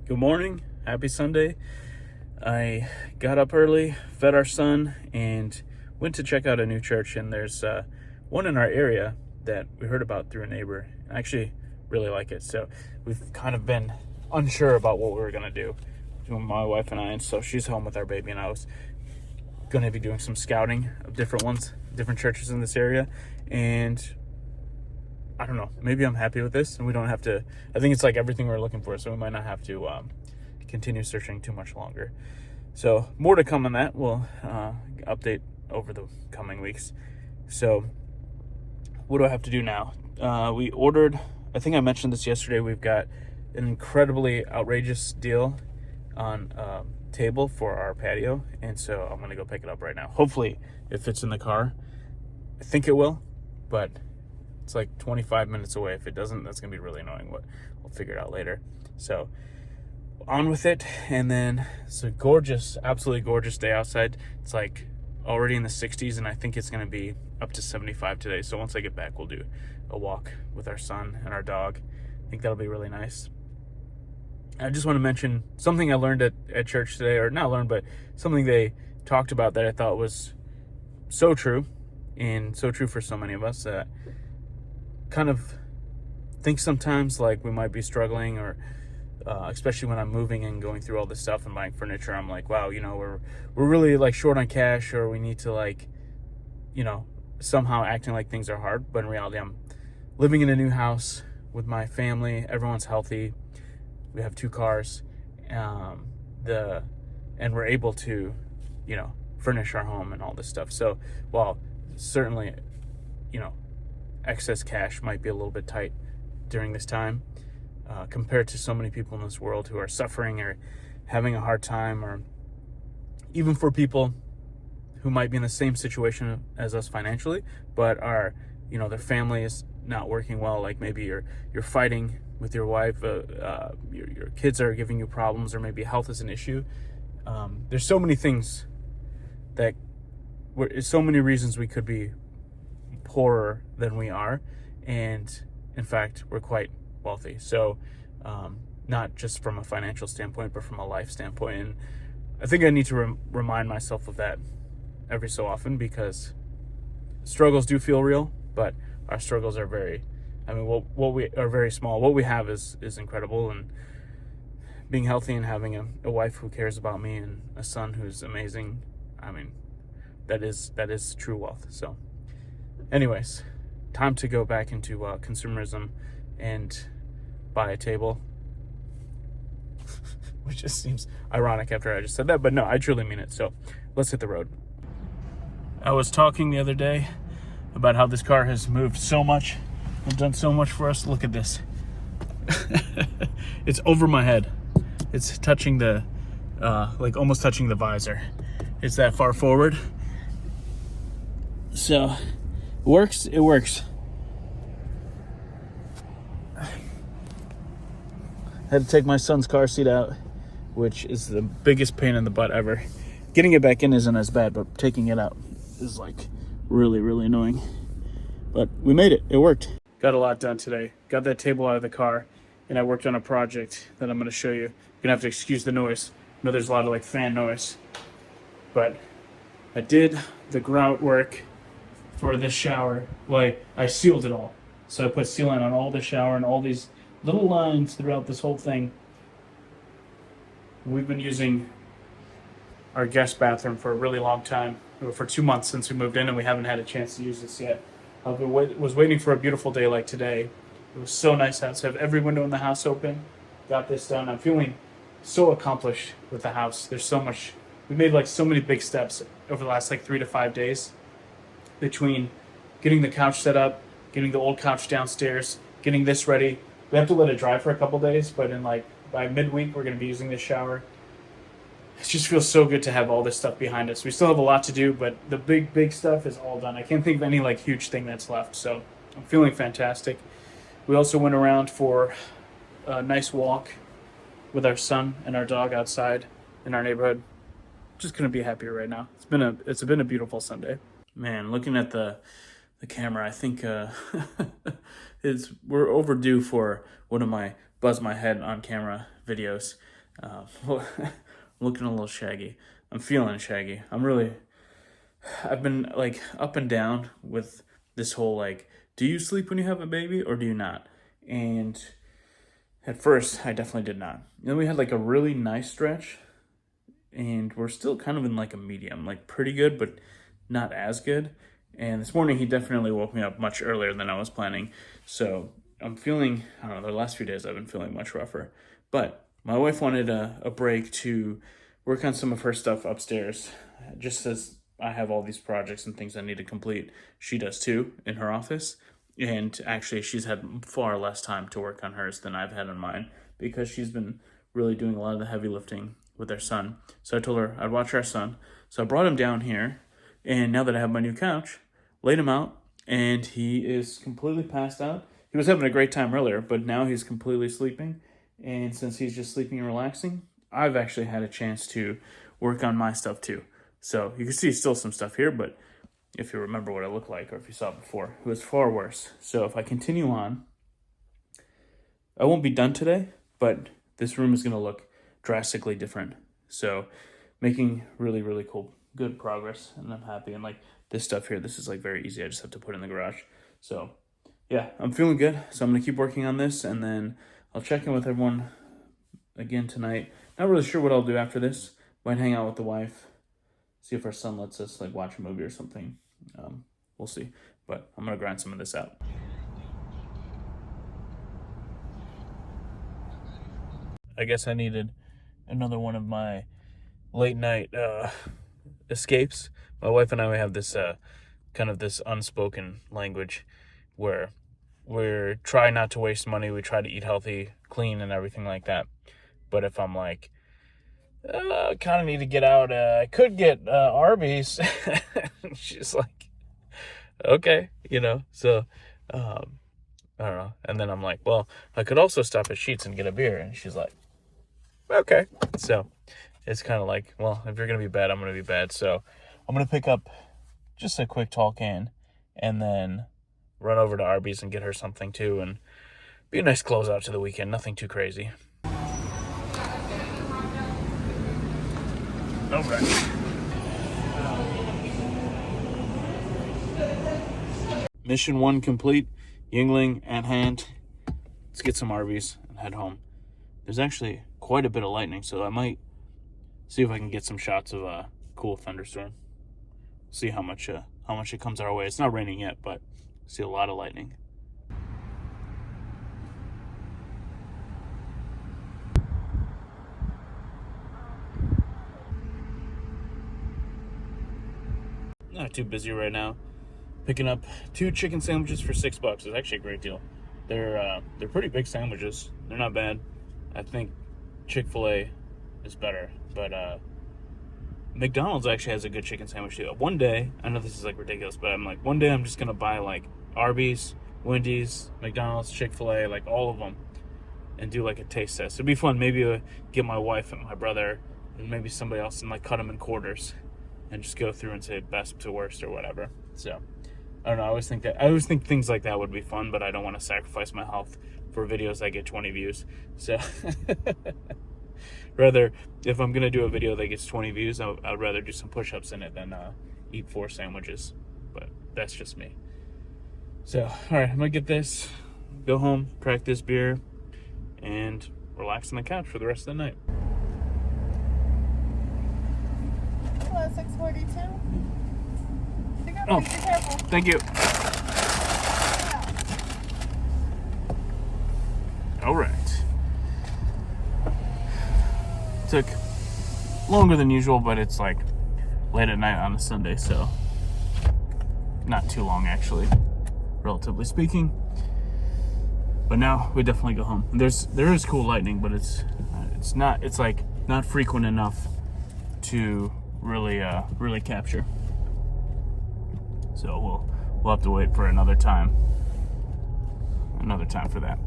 Good morning. Happy Sunday. I got up early, fed our son, and went to check out a new church. And there's one in our area that we heard about through a neighbor. I actually really like it. So we've kind of been unsure about what we were going to do, my wife and I. And so she's home with our baby, and I was going to be doing some scouting of different ones, different churches in this area. And I don't know, maybe I'm happy with this and we don't have to, I think it's like everything we're looking for, so we might not have to continue searching too much longer. So more to come on that. We'll update over the coming weeks. So what do I have to do now? We ordered, I think I mentioned this yesterday, we've got an incredibly outrageous deal on a table for our patio, and so I'm going to go pick it up right now. Hopefully it fits in the car. I think it will, but it's like 25 minutes away. If it doesn't, that's going to be really annoying. We'll figure it out later. So on with it. And then it's a gorgeous, absolutely gorgeous day outside. It's like already in the 60s, and I think it's going to be up to 75 today. So once I get back, we'll do a walk with our son and our dog. I think that'll be really nice. I just want to mention something I learned at church today, or not learned, but something they talked about that I thought was so true, and so true for so many of us, that kind of think sometimes like we might be struggling, or especially when I'm moving and going through all this stuff and buying furniture, I'm like, wow, we're really like short on cash, or we need to like, somehow acting like things are hard. But in reality, I'm living in a new house with my family. Everyone's healthy. We have 2 cars, and we're able to, furnish our home and all this stuff. So while certainly, excess cash might be a little bit tight during this time, compared to so many people in this world who are suffering or having a hard time, or even for people who might be in the same situation as us financially, but are, their family is not working well. Like maybe you're fighting with your wife, your kids are giving you problems, or maybe health is an issue. There's so many things so many reasons we could be poorer than we are, and in fact we're quite wealthy. So not just from a financial standpoint, but from a life standpoint. And I think I need to remind myself of that every so often, because struggles do feel real, but our struggles are what we are very small. What we have is incredible, and being healthy and having a wife who cares about me and a son who's amazing, that is true wealth. So anyways, time to go back into consumerism and buy a table, which just seems ironic after I just said that, but no, I truly mean it. So let's hit the road. I was talking the other day about how this car has moved so much and done so much for us. Look at this. It's over my head. It's touching the, almost touching the visor. It's that far forward. So it works. Had to take my son's car seat out, which is the biggest pain in the butt ever. Getting it back in isn't as bad, but taking it out is like really, really annoying. But we made it. It worked. Got a lot done today. Got that table out of the car, and I worked on a project that I'm going to show you. You're going to have to excuse the noise. I know there's a lot of fan noise. But I did the grout work for this shower. Well, I sealed it all. So I put sealant on all the shower and all these little lines throughout this whole thing. We've been using our guest bathroom for a really long time, for 2 months since we moved in, and we haven't had a chance to use this yet. I was waiting for a beautiful day like today. It was so nice to have every window in the house open. Got this done. I'm feeling so accomplished with the house. There's so much. We made so many big steps over the last 3 to 5 days, between getting the couch set up, getting the old couch downstairs, getting this ready. We have to let it dry for a couple days, but by midweek we're going to be using this shower. It just feels so good to have all this stuff behind us. We still have a lot to do, but the big stuff is all done. I can't think of any huge thing that's left, so I'm feeling fantastic. We also went around for a nice walk with our son and our dog outside in our neighborhood. Just couldn't be happier right now. It's been a beautiful Sunday. Man, looking at the the camera. I think we're overdue for one of my buzz my head on camera videos. I'm looking a little shaggy. I'm feeling shaggy. I've been like up and down with this whole like, do you sleep when you have a baby or do you not? And at first, I definitely did not. Then we had like a really nice stretch, and we're still kind of in like a medium, like pretty good, but not as good. And this morning, he definitely woke me up much earlier than I was planning. So I'm feeling, I don't know, the last few days I've been feeling much rougher. But my wife wanted a break to work on some of her stuff upstairs, just as I have all these projects and things I need to complete. She does too in her office. And actually, she's had far less time to work on hers than I've had on mine because she's been really doing a lot of the heavy lifting with our son. So I told her I'd watch our son. So I brought him down here. And now that I have my new couch, laid him out. And he is completely passed out. He was having a great time earlier, but now he's completely sleeping. And since he's just sleeping and relaxing, I've actually had a chance to work on my stuff too. So you can see still some stuff here, but if you remember what I looked like or if you saw it before, it was far worse. So if I continue on, I won't be done today, but this room is going to look drastically different. So making really, really cool, good progress, and I'm happy. And like this stuff here, this is like very easy. I just have to put it in the garage. So yeah, I'm feeling good. So I'm going to keep working on this, and then I'll check in with everyone again tonight. Not really sure what I'll do after this. Might hang out with the wife, see if our son lets us like watch a movie or something. We'll see, but I'm gonna grind some of this out. I guess I needed another one of my late night escapes. My wife and I, we have this kind of this unspoken language where we try not to waste money. We try to eat healthy, clean, and everything like that. But if I'm like, kind of need to get out, I could get Arby's. She's like, okay, so I don't know. And then I'm like, well, I could also stop at Sheetz and get a beer. And she's like, okay. So it's kind of like, well, if you're going to be bad, I'm going to be bad. So I'm going to pick up just a quick tall can and then run over to Arby's and get her something too. And be a nice closeout to the weekend. Nothing too crazy. All right. Mission 1 complete. Yingling at hand. Let's get some Arby's and head home. There's actually quite a bit of lightning, so I might see if I can get some shots of a cool thunderstorm. See how much it comes our way. It's not raining yet, but I see a lot of lightning. Not too busy right now. Picking up 2 chicken sandwiches for $6. It's actually a great deal. They're pretty big sandwiches. They're not bad. I think Chick-fil-A is better, but McDonald's actually has a good chicken sandwich too. One day, I know this is like ridiculous, but I'm like, one day I'm just gonna buy like Arby's, Wendy's, McDonald's, Chick-fil-A, like all of them, and do like a taste test. It'd be fun. Maybe get my wife and my brother and maybe somebody else and like cut them in quarters and just go through and say best to worst or whatever. So I don't know. I always think things like that would be fun, but I don't want to sacrifice my health for videos that get 20 views. So rather, if I'm gonna do a video that gets 20 views, I'd rather do some push-ups in it than eat 4 sandwiches. But that's just me. So all right, I'm gonna get this, go home, crack this beer, and relax on the couch for the rest of the night. Hello, 642. Oh, be careful. Thank you. All right. Took longer than usual, but it's like late at night on a Sunday, so not too long actually, relatively speaking. But now we definitely go home. There is cool lightning, but it's like not frequent enough to really capture. So we'll have to wait for another time for that.